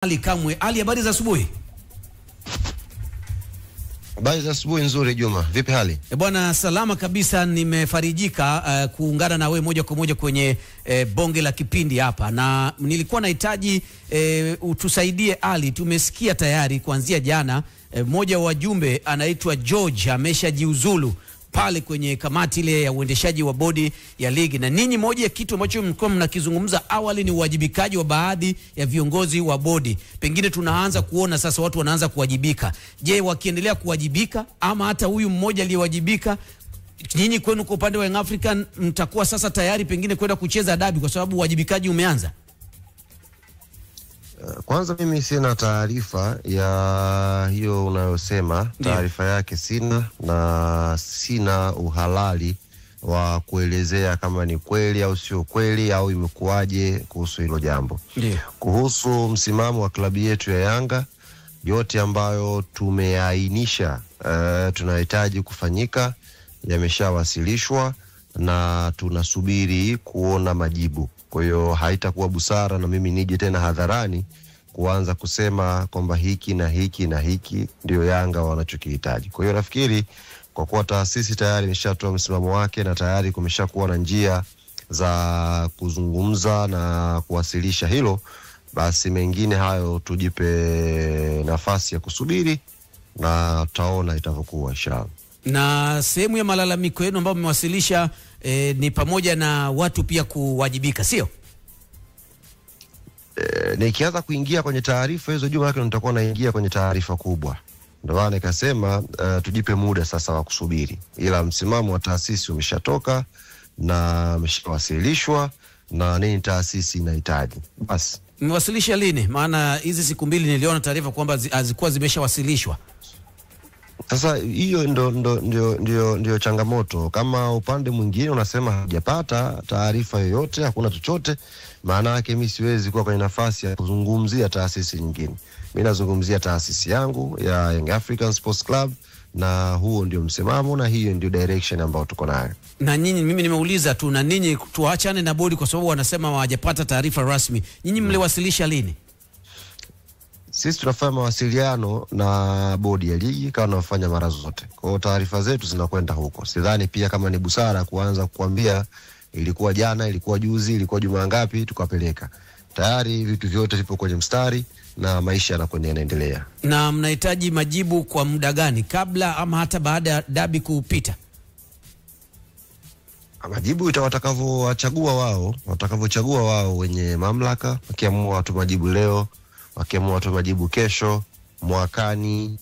Ali Kamwe. Ali, habari za asubuhi? Habari za asubuhi nzuri Juma. Vipi hali? Bwana, salama kabisa, nimefarijika kuungana na wewe moja kwa moja kwenye bonge la kipindi hapa, na nilikuwa nahitaji utusaidie Ali. Tumesikia tayari kuanzia jana mmoja wa wajumbe anaitwa George ameshajiuzulu pale kwenye kamati ile ya uendeshaji wa bodi ya ligi, na ninyi moja ya kitu ambacho mlikuwa mnakizungumza awali ni uwajibikaji wa baadhi ya viongozi wa bodi. Pengine tunaanza kuona sasa watu wanaanza kuwajibika. Je, wakiendelea kuwajibika ama hata huyu mmoja aliyewajibika, nyinyi kwenu kwa upande wa Young African mtakuwa sasa tayari pengine kwenda kucheza dabi kwa sababu uwajibikaji umeanza? Kwanza mimi sina taarifa ya hiyo unayosema, taarifa yake sina, na sina uhalali wa kuelezea kama ni kweli au sio kweli au imekuwaje kuhusu hilo jambo. Kuhusu msimamo wa klabu yetu ya Yanga, yote ambayo tumeainisha tunahitaji kufanyika yameshawasilishwa na tunasubiri kuona majibu. Kwa hiyo haitakuwa busara na mimi nije tena hadharani kuanza kusema kwamba hiki na hiki na hiki ndio Yanga wanachokihitaji. Kwa hiyo nafikiri kwa kuwa taasisi tayari imeshatoa msimamo wake na tayari kumeshakuwa na njia za kuzungumza na kuwasilisha hilo, basi mengine hayo tujipe nafasi ya kusubiri na tutaona itavyokuwa inshallah. Na sehemu ya malalamiko yenu ambayo mmewasilisha ni pamoja na watu pia kuwajibika, sio? Nikianza kuingia kwenye taarifa hizo Juma yake nitakuwa naingia kwenye taarifa kubwa. Ndio maana nikasema tujipe muda sasa wa kusubiri. Ila msimamo wa taasisi umeshatoka na umeshawasilishwa na nini taasisi inahitaji. Basi. Mmewasilisha lini? Maana hizi siku mbili niliona taarifa kwamba hazikuwa zimeshawasilishwa. Sasa hiyo ndio changamoto. Kama upande mwingine unasema hajapata taarifa yoyote, hakuna chochote, maana yake mimi siwezi kuwa kwenye nafasi ya kuzungumzia taasisi nyingine. Mimi nazungumzia taasisi yangu ya Young African Sports Club, na huo ndio msimamo na hiyo ndio direction ambayo tuko nayo. Na nyinyi, mimi nimeuliza tu, na ninyi tuachane na bodi kwa sababu wanasema hawajapata taarifa rasmi. Nyinyi mliwasilisha lini? Sisi tunafanya mawasiliano na bodi ya ligi kama tunafanya mara zote. Kwa hiyo taarifa zetu zinakwenda huko. Sidhani pia kama ni busara kuanza kukuambia ilikuwa jana, ilikuwa juzi, ilikuwa juma ngapi tukapeleka. Tayari vitu vyote vipo kwenye mstari na maisha yanakwenda yanaendelea. Na mnahitaji majibu kwa muda gani, kabla ama hata baada ya dabi kupita? Majibu itawatakavyochagua wao, watakavyochagua wao wenye mamlaka. Wakiamua watu majibu leo, wakiamua watu majibu kesho, mwakani,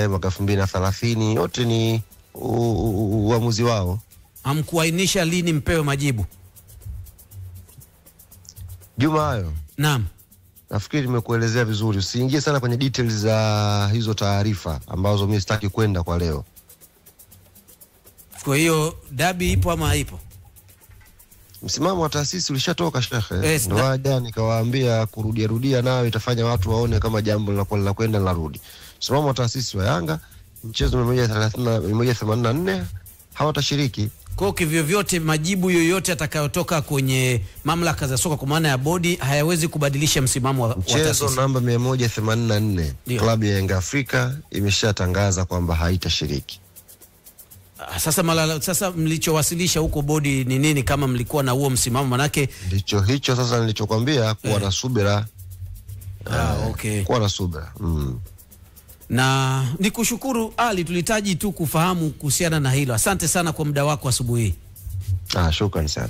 mwaka 2030, yote ni uamuzi wao. Hamkuainisha lini mpewe majibu? Juma hayo. Naam. Nafikiri nimekuelezea vizuri. Usiingie sana kwenye details za hizo taarifa ambazo mimi sitaki kwenda kwa leo. Kwa hiyo dabi ipo ama haipo? Msimamo wa taasisi ulishatoka shekhe. Ndio haja nikawaambia kurudia nayo itafanya watu waone kama jambo la kwenda larudi. Msimamo wa taasisi wa Yanga, mchezo 184 hawatashiriki. Kwa hivyo vyote majibu yoyote atakayotoka kwenye mamlaka za soka kwa maana ya bodi hayawezi kubadilisha msimamo wa taasisi. Mchezo namba 184 klabu ya Young Africa imeshatangaza kwamba haitashiriki. Sasa mlichowasilisha huko bodi ni nini kama mlikuwa na huo msimamo? Manake ndicho hicho sasa nilichokuambia, kuwa na subira. Okay. Kuwa na subira. Na nikushukuru Ali, tulihitaji tu kufahamu kuhusiana na hilo. Asante sana kwa muda wako asubuhi. Shukrani sana.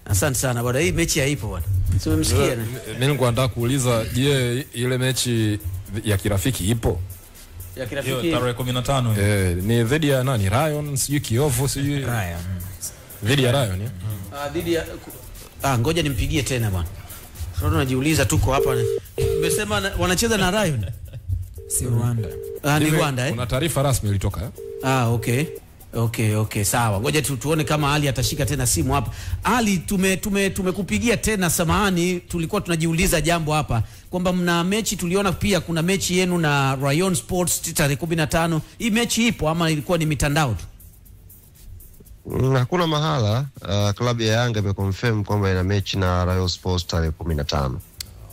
Asante sana bwana. Hii mechi haipo bwana. Umemsikia? Mimi nilikuwa nataka kuuliza, je, ile mechi ya kirafiki ipo? Ya kirafiki tarehe 15 ni dhidi ya nani? Rayon, sijui Kiovu, sijui Rayon. Dhidi ya Rayon. Dhidi ya ngoja nimpigie tena bwana. Sasa tunajiuliza tuko hapa. Umesema wanacheza na Rayon? Si Rwanda. Ni Rwanda Kuna taarifa rasmi ilitoka. Okay, sawa. Ngoja tuone kama Ali atashika tena simu hapa. Ali, tumekupigia tena, samahani, tulikuwa tunajiuliza jambo hapa kwamba mna mechi, tuliona pia kuna mechi yenu na Rayon Sports tarehe 15. Hii mechi ipo ama ilikuwa ni mitandao tu? Hakuna mahala. Klabu ya Yanga imeconfirm kwamba ina mechi na Rayon Sports tarehe 15.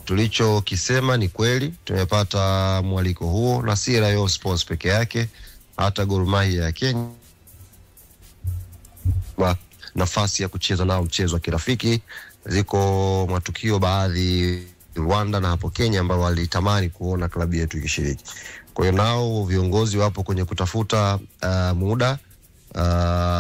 tulichokisema ni kweli, tumepata mwaliko huo, na si Rayon Sports peke yake, hata Gor Mahia ya Kenya nafasi ya kucheza nao mchezo wa kirafiki. Ziko matukio baadhi Rwanda na hapo Kenya ambao walitamani kuona klabu yetu ikishiriki. Kwa hiyo nao viongozi wapo kwenye kutafuta muda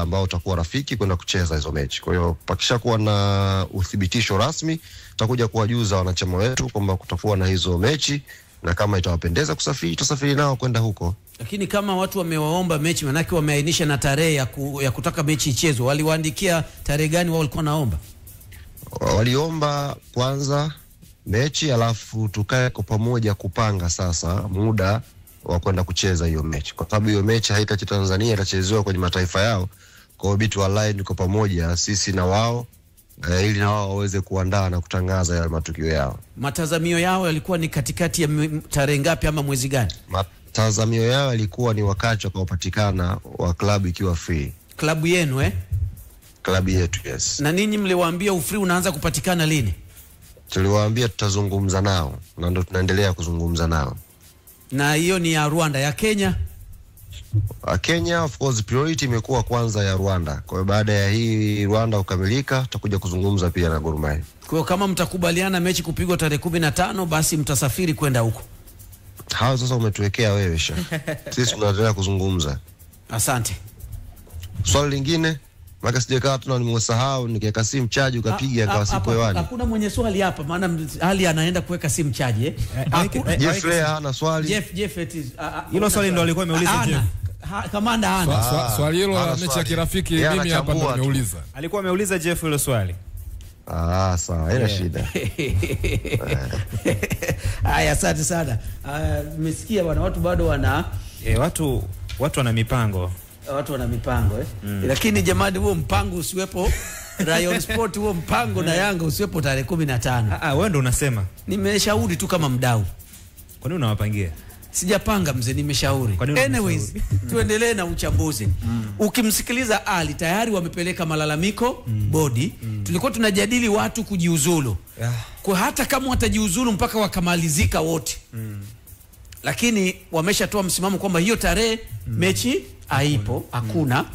ambao utakuwa rafiki kwenda kucheza hizo mechi. Kwa hiyo pakishakuwa na uthibitisho rasmi, tutakuja kuwajuza wanachama wetu kwamba kutakuwa na hizo mechi, na kama itawapendeza kusafiri tutasafiri nao kwenda huko. Lakini kama watu wamewaomba mechi, manake wameainisha na tarehe ya kutaka mechi ichezwe, waliwaandikia tarehe gani wao walikuwa naomba? Waliomba kwanza mechi, alafu tukae kwa pamoja kupanga sasa muda wa kwenda kucheza hiyo mechi, kwa sababu hiyo mechi haitachezwa Tanzania, itachezewa kwenye mataifa yao. Kwa hiyo bitu align kwa pamoja sisi na wao, ili na wao waweze kuandaa na kutangaza yale matukio yao. Matazamio yao yalikuwa ni katikati ya tarehe ngapi ama mwezi gani? Matazamio yao yalikuwa ni wakati utakaopatikana wa klabu ikiwa free. Klabu yenu Klabu yetu, yes. Na ninyi mliwaambia ufree unaanza kupatikana lini? Tuliwaambia tutazungumza nao, na ndio tunaendelea kuzungumza nao. Na hiyo ni ya Rwanda. Ya Kenya? Kenya of course priority imekuwa kwanza ya Rwanda. Kwa hiyo baada ya hii Rwanda kukamilika, tutakuja kuzungumza pia na Gor Mahia. Kwa hiyo kama mtakubaliana mechi kupigwa tarehe 15, basi mtasafiri kwenda huko. Hao sasa umetuwekea wewe sha. Sisi tunaendelea kuzungumza. Asante. Swali lingine? Maka sijakaa tuna nimesahau, nikiweka simu chaji ukapiga kwa sipo hewani. Hakuna mwenye swali hapa, maana hali anaenda kuweka simu chaji Jeff hana swali. Jeff hilo swali ndo alikuwa ameuliza Jeff. Kamanda ana. Swali hilo la mechi ya kirafiki mimi hapa ndo nimeuliza. Alikuwa ameuliza Jeff hilo swali. Sawa, haina shida. Haya, asante sana. Mmesikia bwana, watu bado wana watu wana mipango. Watu wana mipango lakini jamani, huo mpango usiwepo Rayon Sport, huo mpango na Yanga usiwepo tarehe 15. Wewe ndo unasema. Nimeshauri tu kama mdau. Kwa nini unawapangia? Sijapanga mzee, nimeshauri. Anyways, tuendelee na uchambuzi. Ukimsikiliza Ali, tayari wamepeleka malalamiko bodi. Tulikuwa tunajadili watu kujiuzulu. Kwa hata kama watajiuzulu mpaka wakamalizika wote. Lakini wameshatoa msimamo kwamba hiyo tarehe mechi haipo, hakuna.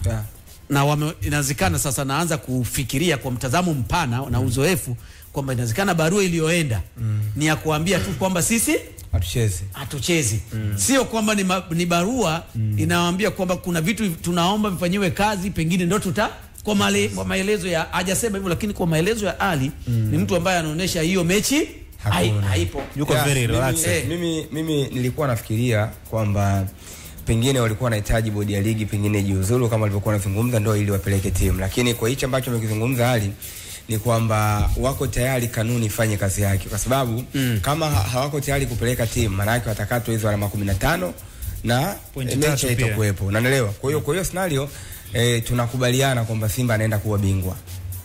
Na inawezekana sasa naanza kufikiria kwa mtazamo mpana na uzoefu kwamba inawezekana barua iliyoenda ni ya kuambia tu kwamba sisi hatuchezi. Sio kwamba ni barua inawaambia kwamba kuna vitu tunaomba vifanyiwe kazi, pengine ndio kwa maelezo ya hajasema hivyo, lakini kwa maelezo ya Ali ni mtu ambaye anaonesha hiyo mechi haipo. Yuko very relaxed. Mimi nilikuwa nafikiria kwamba pengine walikuwa wanahitaji bodi ya ligi pengine jiuzulu kama walivyokuwa wanazungumza ndio ili wapeleke timu, lakini kwa hicho ambacho wamekizungumza hali ni kwamba wako tayari kanuni ifanye kazi yake, kwa sababu kama hawako tayari kupeleka timu maana yake watakatwa hizo alama 15 na mechi itakuwepo, unanielewa? Kwa hiyo scenario tunakubaliana kwamba Simba anaenda kuwa bingwa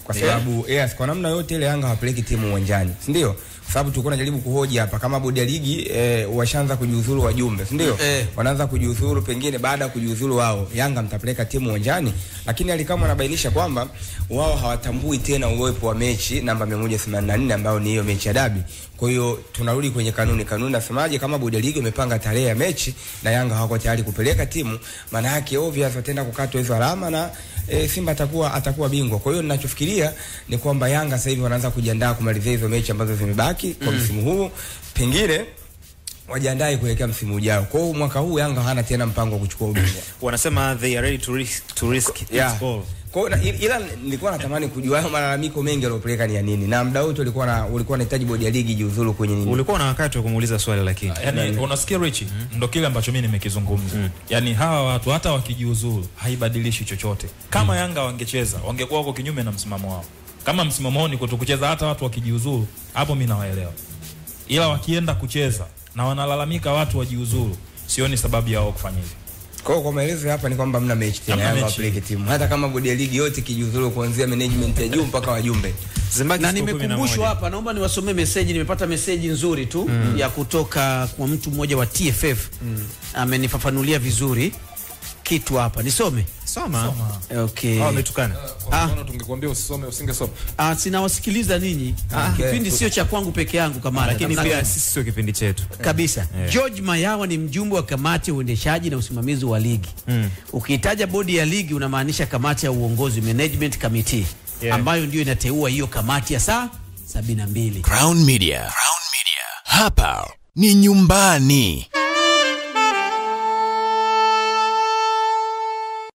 kwa sababu kwa namna yote ile Yanga hawapeleki timu uwanjani, si ndio? Kwa sababu tulikuwa tunajaribu kuhoji hapa kama bodi ya ligi washaanza kujiuzuru wajumbe, si ndio? Wanaanza kujiuzuru, pengine baada ya kujiuzuru wao Yanga mtapeleka timu uwanjani, lakini alikama anabainisha kwamba wao hawatambui tena uwepo wa mechi namba 184 ambayo ni hiyo mechi ya dabi. Kwa hiyo tunarudi kwenye kanuni. Kanuni nasemaje? Kama bodi ya ligi imepanga tarehe ya mechi na Yanga hawako tayari kupeleka timu, maana yake obvious wataenda kukatwa hizo alama na Simba atakuwa bingwa. Kwa hiyo ninachofikiria ni kwamba Yanga sasa hivi wanaanza kujiandaa kumalizia hizo mechi ambazo zimebaki kwa msimu huu, pengine wajiandae kuelekea msimu ujao. Kwa hiyo mwaka huu Yanga hana tena mpango wa kuchukua ubingwa. Wanasema they are ready to risk it all. Kwa hiyo ila nilikuwa natamani kujua hayo malalamiko mengi yaliyopeleka ni ya nini, na muda wote ulikuwa unahitaji bodi ya ligi jiuzulu kwenye nini? Ulikuwa na wakati wa kumuuliza swali, lakini yani unasikia Richie ndo kile ambacho mimi nimekizungumza. Yani hawa watu hata wakijiuzulu haibadilishi chochote. Kama Yanga wangecheza wangekuwa wako kinyume na msimamo wao. Kama msimamo wao ni kutokucheza, hata watu wakijiuzulu hapo mimi nawaelewa. Ila wakienda kucheza na wanalalamika watu wajiuzulu, sioni sababu yao kufanya hivyo. Kwa maelezo hapa ni kwamba mna mechi tena Yanga wapeleke timu. Hata kama bodi ya ligi yote kijiuzuru kuanzia management ya juu mpaka wajumbe. Na nimekumbushwa hapa, naomba niwasomee message. Nimepata message nzuri tu ya kutoka kwa mtu mmoja wa TFF. Amenifafanulia vizuri kitu hapa. Nisome. Soma. Okay. Wametukana. Kwa mfano tungekuambia usisome usingesoma. Sinawasikiliza ninyi. Kipindi sio cha kwangu peke yangu kama Lakini pia sisi sio kipindi chetu. Kabisa. George Mayawa ni mjumbe wa kamati ya uendeshaji na usimamizi wa ligi. Ukihitaja bodi ya ligi unamaanisha kamati ya uongozi, management committee, ambayo ndio inateua hiyo kamati ya saa 72. Crown Media. Hapa ni nyumbani.